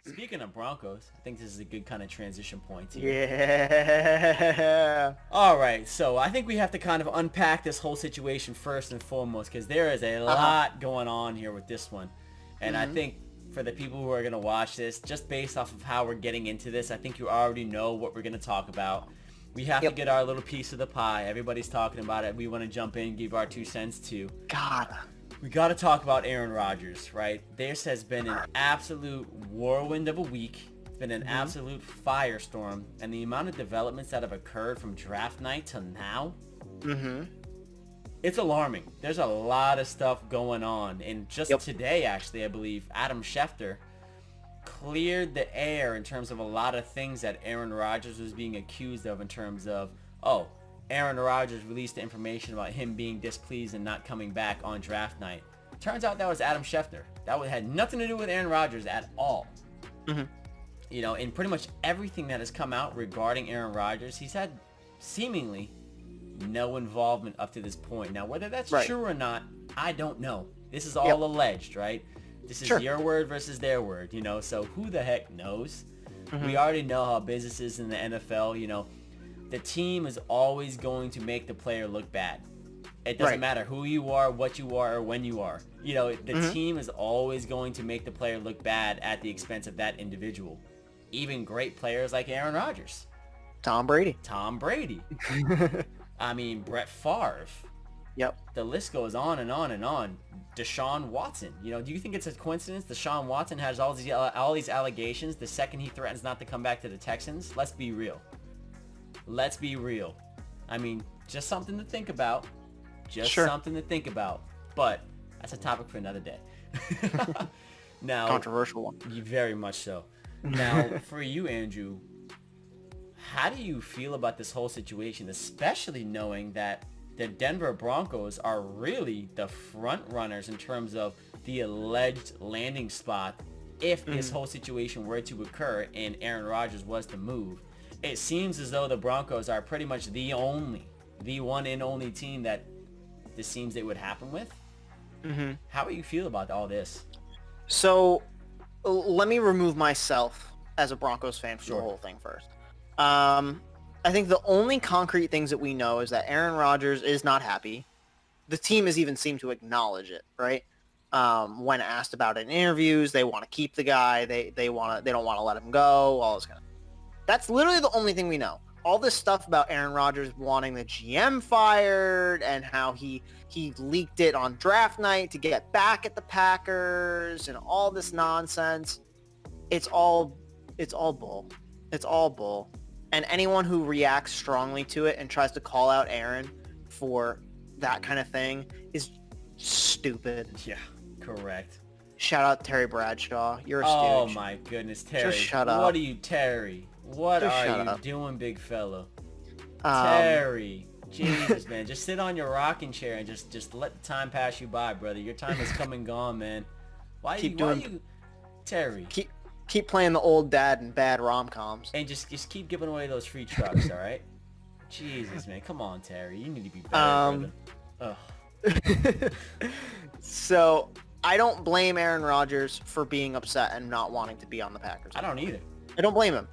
Speaking of Broncos, I think this is a good kind of transition point here. Yeah. All right, so I think we have to kind of unpack this whole situation first and foremost because there is a lot going on here with this one. And I think for the people who are going to watch this, just based off of how we're getting into this, I think you already know what we're going to talk about. We have to get our little piece of the pie. Everybody's talking about it. We want to jump in, give our 2 cents too. We got to talk about Aaron Rodgers, right? This has been an absolute whirlwind of a week. It's been an absolute firestorm. And the amount of developments that have occurred from draft night till now, it's alarming. There's a lot of stuff going on. And just today, actually, I believe, Adam Schefter cleared the air in terms of a lot of things that Aaron Rodgers was being accused of in terms of, Aaron Rodgers released the information about him being displeased and not coming back on draft night. Turns out that was Adam Schefter. That had nothing to do with Aaron Rodgers at all. You know, and pretty much everything that has come out regarding Aaron Rodgers, he's had seemingly no involvement up to this point. Now, whether that's true or not, I don't know. This is all alleged, right? This is your word versus their word, you know, so who the heck knows? We already know how business is in the NFL, you know. The team is always going to make the player look bad. It doesn't matter who you are, what you are, or when you are. You know, the team is always going to make the player look bad at the expense of that individual. Even great players like Aaron Rodgers. Tom Brady. I mean, Brett Favre. The list goes on and on and on. Deshaun Watson. You know, do you think it's a coincidence Deshaun Watson has all these allegations the second he threatens not to come back to the Texans? Let's be real. I mean, just something to think about. Something to think about. But that's a topic for another day. Now, controversial one. Very much so. Now, for you, Andrew, how do you feel about this whole situation, especially knowing that the Denver Broncos are really the front runners in terms of the alleged landing spot if this whole situation were to occur and Aaron Rodgers was to move? It seems as though the Broncos are pretty much the one and only team that this seems it would happen with. How do you feel about all this? So, let me remove myself as a Broncos fan from the whole thing first. I think the only concrete things that we know is that Aaron Rodgers is not happy. The team has even seemed to acknowledge it, right? When asked about it in interviews, they want to keep the guy. They don't want to let him go. All this kind of. That's literally the only thing we know. All this stuff about Aaron Rodgers wanting the GM fired and how he leaked it on draft night to get back at the Packers and all this nonsense. It's all bull. It's all bull. And anyone who reacts strongly to it and tries to call out Aaron for that kind of thing is stupid. Yeah, correct. Shout out Terry Bradshaw. You're a stooge. Oh my goodness, Terry. Just shut up. What are you, Terry? What Just are shut you up. doing, big fellow? Terry. Jesus, man. Just sit on your rocking chair and just let the time pass you by, brother. Your time is come and gone, man. Why you Terry? Keep playing the old dad and bad rom-coms. And just keep giving away those free trucks, all right? Jesus, man. Come on, Terry. You need to be better, brother. Ugh. So, I don't blame Aaron Rodgers for being upset and not wanting to be on the Packers. I don't either. I don't blame him.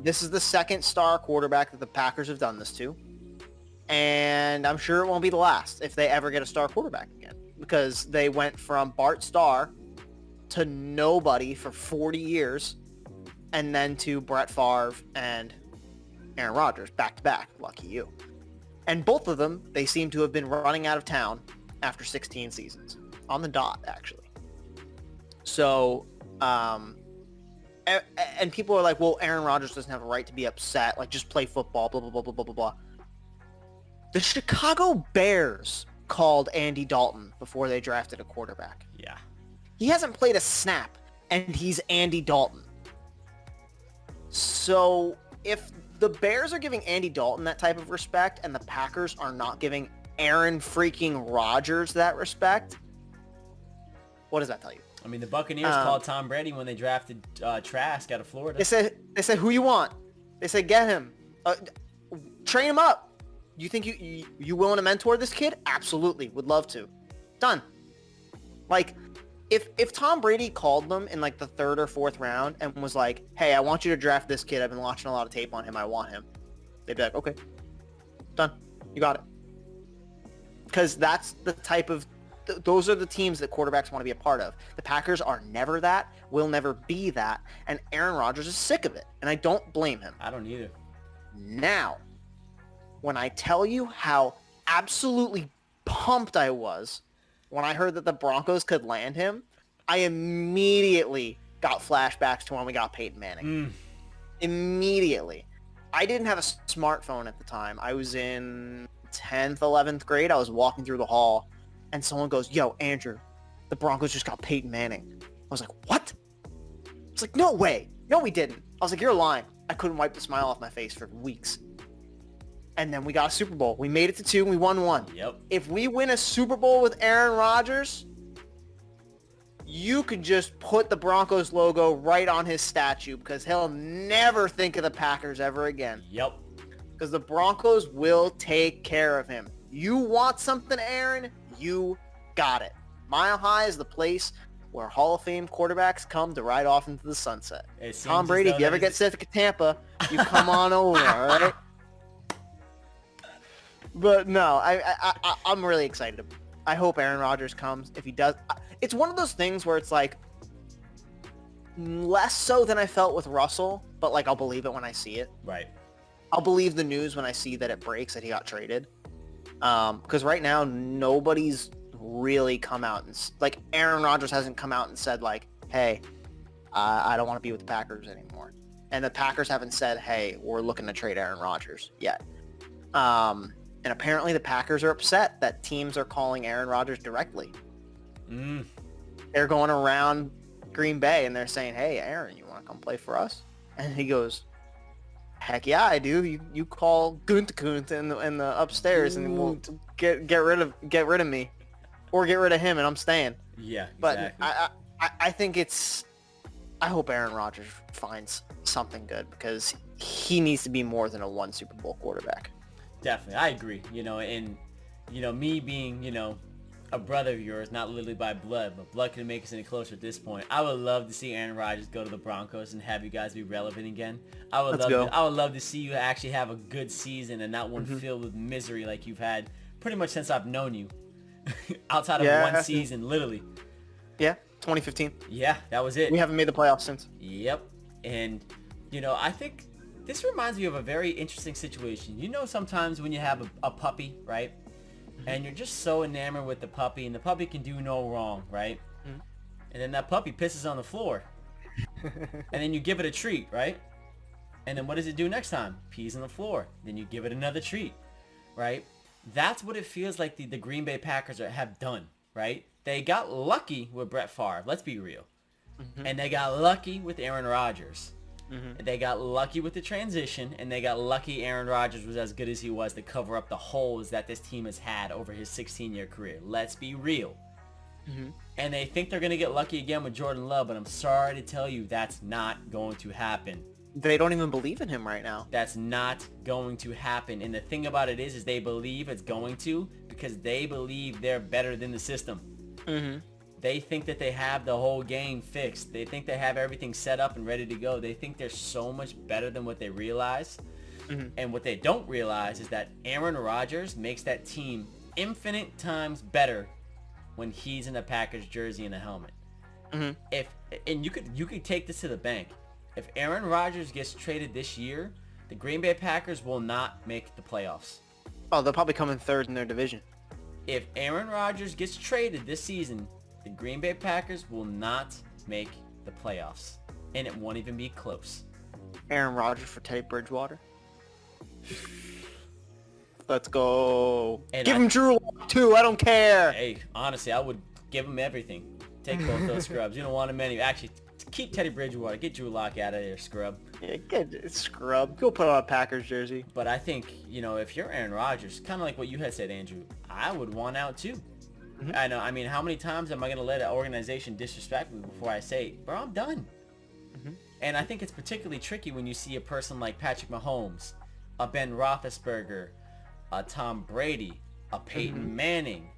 This is the second star quarterback that the Packers have done this to. And I'm sure it won't be the last if they ever get a star quarterback again. Because they went from Bart Starr to nobody for 40 years and then to Brett Favre and Aaron Rodgers back to back. Lucky you. And both of them, they seem to have been running out of town after 16 seasons. On the dot, actually. So, and people are like, well, Aaron Rodgers doesn't have a right to be upset. Like, just play football, blah, blah, blah, blah, blah, blah, blah. The Chicago Bears called Andy Dalton before they drafted a quarterback. Yeah. He hasn't played a snap, and he's Andy Dalton. So, if the Bears are giving Andy Dalton that type of respect, and the Packers are not giving Aaron freaking Rodgers that respect, what does that tell you? I mean, the Buccaneers called Tom Brady when they drafted Trask out of Florida. They said, who you want? They said, get him. Train him up. You think you willing to mentor this kid? Absolutely. Would love to. Done. Like, if Tom Brady called them in like the 3rd or 4th round and was like, hey, I want you to draft this kid. I've been watching a lot of tape on him. I want him. They'd be like, okay, done. You got it. Because that's the type of, those are the teams that quarterbacks want to be a part of. The Packers are never that, will never be that, and Aaron Rodgers is sick of it, and I don't blame him. I don't either. Now, when I tell you how absolutely pumped I was when I heard that the Broncos could land him, I immediately got flashbacks to when we got Peyton Manning. Immediately. I didn't have a smartphone at the time. I was in 10th, 11th grade. I was walking through the hall, and someone goes, yo, Andrew, the Broncos just got Peyton Manning. I was like, what? It's like, no way. No, we didn't. I was like, you're lying. I couldn't wipe the smile off my face for weeks. And then we got a Super Bowl. We made it to 2 and we won 1. Yep. If we win a Super Bowl with Aaron Rodgers, you could just put the Broncos logo right on his statue because he'll never think of the Packers ever again. Yep. Because the Broncos will take care of him. You want something, Aaron? You got it. Mile High is the place where Hall of Fame quarterbacks come to ride off into the sunset. Tom Brady, if you ever get sick of Tampa, you come on over, all right? But no, I'm really excited. I hope Aaron Rodgers comes. If he does, it's one of those things where it's like less so than I felt with Russell, but like I'll believe it when I see it. Right. I'll believe the news when I see that it breaks that he got traded. Because right now nobody's really come out and like Aaron Rodgers hasn't come out and said like, hey, I don't want to be with the Packers anymore. And the Packers haven't said, hey, we're looking to trade Aaron Rodgers yet. And apparently the Packers are upset that teams are calling Aaron Rodgers directly. They're going around Green Bay and they're saying, hey, Aaron, you want to come play for us? And he goes, heck yeah, I do. You call Gunther in the upstairs and we'll get rid of me. Or get rid of him and I'm staying. Yeah, exactly. But I think I hope Aaron Rodgers finds something good because he needs to be more than a 1 Super Bowl quarterback. Definitely, I agree. And me being, a brother of yours, not literally by blood, but blood couldn't make us any closer at this point. I would love to see Aaron Rodgers go to the Broncos and have you guys be relevant again. I would love to see you actually have a good season and not one filled with misery like you've had pretty much since I've known you. Outside of one season, literally. Yeah, 2015. Yeah, that was it. We haven't made the playoffs since. Yep. And, I think this reminds me of a very interesting situation. Sometimes when you have a puppy, right? And you're just so enamored with the puppy, and the puppy can do no wrong, right? And then that puppy pisses on the floor. And then you give it a treat, right? And then what does it do next time? Pees on the floor. Then you give it another treat, right? That's what it feels like the Green Bay Packers have done, right? They got lucky with Brett Favre. Let's be real. And they got lucky with Aaron Rodgers. They got lucky with the transition, and they got lucky Aaron Rodgers was as good as he was to cover up the holes that this team has had over his 16-year career. Let's be real. And they think they're going to get lucky again with Jordan Love, but I'm sorry to tell you that's not going to happen. They don't even believe in him right now. That's not going to happen. And the thing about it is they believe it's going to because they believe they're better than the system. They think that they have the whole game fixed. They think they have everything set up and ready to go. They think they're so much better than what they realize. And what they don't realize is that Aaron Rodgers makes that team infinite times better when he's in a Packers jersey and a helmet. And you could take this to the bank. If Aaron Rodgers gets traded this year, the Green Bay Packers will not make the playoffs. Oh, they'll probably come in 3rd in their division. If Aaron Rodgers gets traded this season, the Green Bay Packers will not make the playoffs. And it won't even be close. Aaron Rodgers for Teddy Bridgewater. Let's go. And give him Drew Lock too. I don't care. Hey, honestly, I would give him everything. Take both those scrubs. You don't want him any. Actually, keep Teddy Bridgewater. Get Drew Lock out of there, scrub. Yeah, get scrub. Go put on a Packers jersey. But I think, if you're Aaron Rodgers, kind of like what you had said, Andrew, I would want out too. I know. I mean, how many times am I going to let an organization disrespect me before I say, bro, I'm done? And I think it's particularly tricky when you see a person like Patrick Mahomes, a Ben Roethlisberger, a Tom Brady, a Peyton Manning,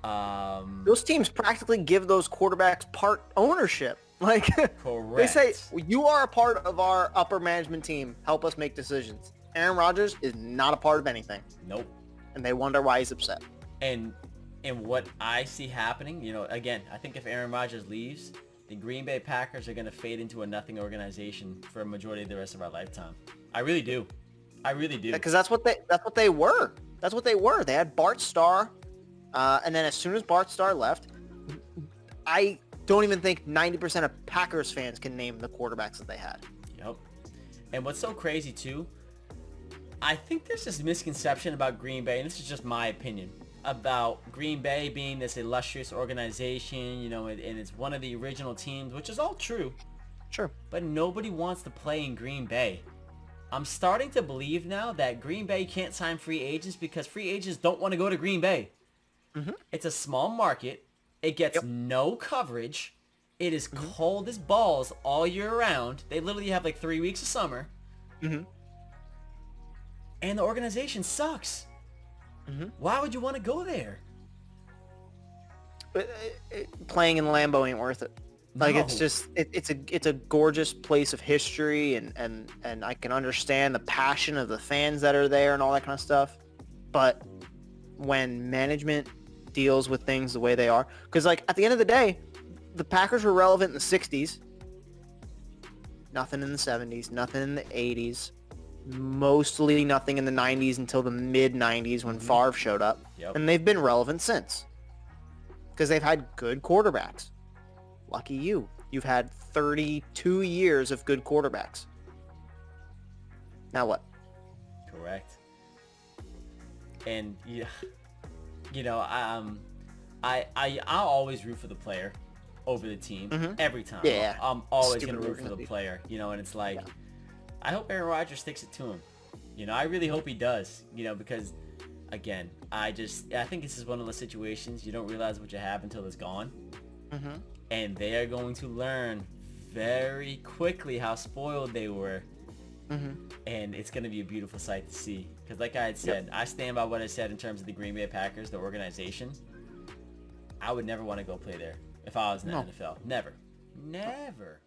Those teams practically give those quarterbacks part ownership. Like, Correct. they say, you are a part of our upper management team. Help us make decisions. Aaron Rodgers is not a part of anything. Nope. And they wonder why he's upset. And what I see happening, again, I think if Aaron Rodgers leaves, the Green Bay Packers are going to fade into a nothing organization for a majority of the rest of our lifetime. I really do. I really do. Because that's what they were. That's what they were. They had Bart Starr, and then as soon as Bart Starr left, I don't even think 90% of Packers fans can name the quarterbacks that they had. Yep. And what's so crazy too, I think there's this misconception about Green Bay, and this is just my opinion, about Green Bay being this illustrious organization, and it's one of the original teams, which is all true. Sure. But nobody wants to play in Green Bay. I'm starting to believe now that Green Bay can't sign free agents because free agents don't want to go to Green Bay. Mm-hmm. It's a small market. It gets no coverage. It is cold as balls all year round. They literally have like 3 weeks of summer. Mm-hmm. And the organization sucks. Mm-hmm. Why would you want to go there? Playing in Lambeau ain't worth it. Like, No. it's just it's a gorgeous place of history, and I can understand the passion of the fans that are there and all that kind of stuff. But when management deals with things the way they are, because like at the end of the day, the Packers were relevant in the 60s. Nothing in the 70s, nothing in the 80s, mostly nothing in the 90s until the mid 90s when Favre showed up. Yep. And they've been relevant since because they've had good quarterbacks. Lucky you. You've had 32 years of good quarterbacks. Now what? Correct. And I'll always root for the player over the team every time. Yeah. I'm always Stupid gonna root for the organization. player, and it's like, I hope Aaron Rodgers sticks it to him. I really hope he does, because again, I think this is one of those situations you don't realize what you have until it's gone. Mm-hmm. And they are going to learn very quickly how spoiled they were. Mm-hmm. And it's going to be a beautiful sight to see. Because like I had said, I stand by what I said in terms of the Green Bay Packers, the organization. I would never want to go play there if I was in the NFL. Never. Never.